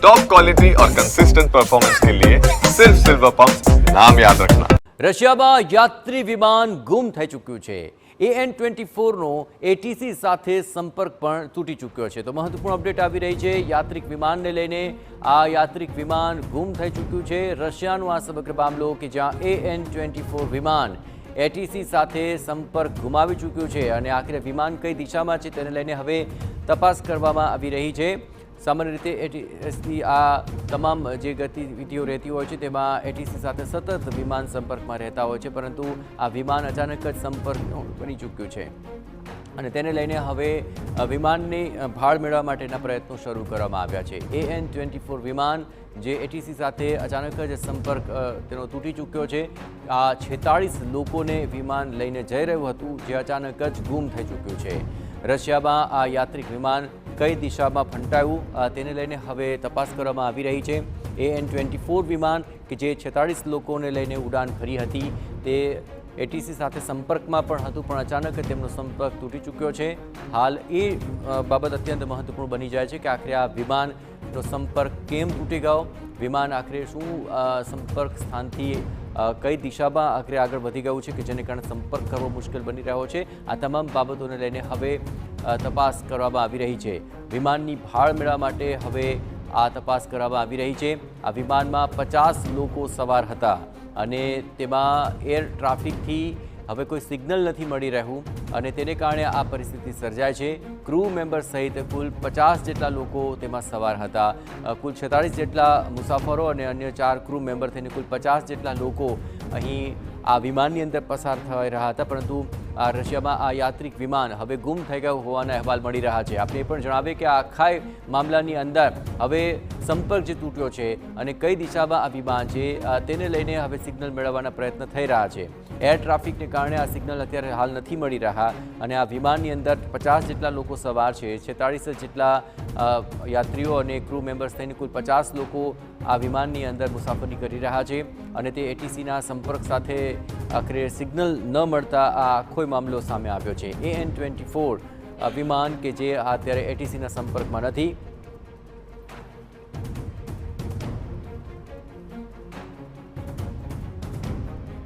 Top quality और consistent performance के लिए सिर्फ सिल्वर पंप नाम याद रखना। રશિયામાં યાત્રી વિમાન ગુમ થઈ ચૂક્યું છે। AN-24નો ATC સાથે સંપર્ક પણ તૂટી ચૂક્યો છે। તો મહત્વપૂર્ણ અપડેટ આવી રહી છે યાત્રિક વિમાનને લઈને। આ યાત્રિક વિમાન ગુમ થઈ ચૂક્યું છે। રશિયાનો આ સમગ્ર મામલો કે જ્યાં AN-24 વિમાન ATC સાથે સંપર્ક ગુમાવી ચૂક્યું છે અને આખરે વિમાન કઈ દિશામાં છે તેને લઈને હવે તપાસ કરવામાં આવી રહી છે। સામાન્ય રીતે ATCની આ તમામ જે ગતિવિધિઓ રહેતી હોય છે તેમાં ATC સાથે સતત વિમાન સંપર્કમાં રહેતા હોય છે, પરંતુ આ વિમાન અચાનક જ સંપર્ક બની ચૂક્યું છે અને તેને લઈને હવે વિમાનની ભાળ મેળવવા માટેના પ્રયત્નો શરૂ કરવામાં આવ્યા છે। AN-24 વિમાન જે ATC સાથે અચાનક જ સંપર્ક તેનો તૂટી ચૂક્યો છે। આ 46 લોકોને વિમાન લઈને જઈ રહ્યું હતું જે અચાનક જ ગુમ થઈ ચૂક્યું છે। રશિયામાં આ યાત્રિક વિમાન કઈ દિશામાં ફંટાયું તેને લઈને હવે તપાસ કરવામાં આવી રહી છે। AN-24 વિમાન કે જે 46 લોકોને લઈને ઉડાન ભરી હતી તે ATC સાથે સંપર્કમાં પણ હતું, પણ અચાનક તેમનો સંપર્ક તૂટી ચૂક્યો છે। હાલ એ બાબત અત્યંત મહત્વપૂર્ણ બની જાય છે કે આખરે આ વિમાનનો સંપર્ક કેમ તૂટી ગયો, વિમાન આખરે શું સંપર્ક સ્થાનથી કઈ દિશામાં આખરે આગળ વધી ગયું છે કે જેને કારણે સંપર્ક કરવો મુશ્કેલ બની રહ્યો છે। આ તમામ બાબતોને લઈને હવે તપાસ કરવામાં આવી રહી છે। વિમાનની ભાળ મેળવવા માટે હવે આ તપાસ કરવામાં આવી રહી છે। આ વિમાનમાં 50 લોકો સવાર હતા અને તેમાં એર ટ્રાફિકથી હવે કોઈ સિગ્નલ નથી મળી રહ્યું અને તેને કારણે આ પરિસ્થિતિ સર્જાય છે। ક્રૂ મેમ્બર સહિત કુલ 50 જેટલા લોકો તેમાં સવાર હતા। કુલ 46 જેટલા મુસાફરો અને અન્ય 4 ક્રૂ મેમ્બર થઈને કુલ 50 જેટલા લોકો અહીં આ વિમાનની અંદર પસાર થઈ રહ્યા હતા, પરંતુ આ રશિયામાં આ યાત્રિક વિમાન હવે ગુમ થઈ ગયું હોવાના અહેવાલ મળી રહ્યા છે। આપણે એ પણ જણાવીએ કે આ આખા મામલાની અંદર હવે સંપર્ક જે તૂટ્યો છે અને કઈ દિશામાં આ વિમાન છે તેને લઈને હવે સિગ્નલ મેળવવાના પ્રયત્ન થઈ રહ્યા છે। એર ટ્રાફિકને કારણે આ સિગ્નલ અત્યારે હાલ નથી મળી રહ્યા અને આ વિમાનની અંદર 50 જેટલા લોકો સવાર છે, 46 જેટલા યાત્રીઓ અને ક્રૂ મેમ્બર્સ થઈને કુલ 50 લોકો આ વિમાનની અંદર મુસાફરી કરી રહ્યા છે અને તે ATCના સંપર્ક સાથે આખરે સિગ્નલ ન મળતા આ આખો મામલો સામે આવ્યો છે। AN-24 વિમાન કે જે અત્યારે ATCના સંપર્કમાં નથી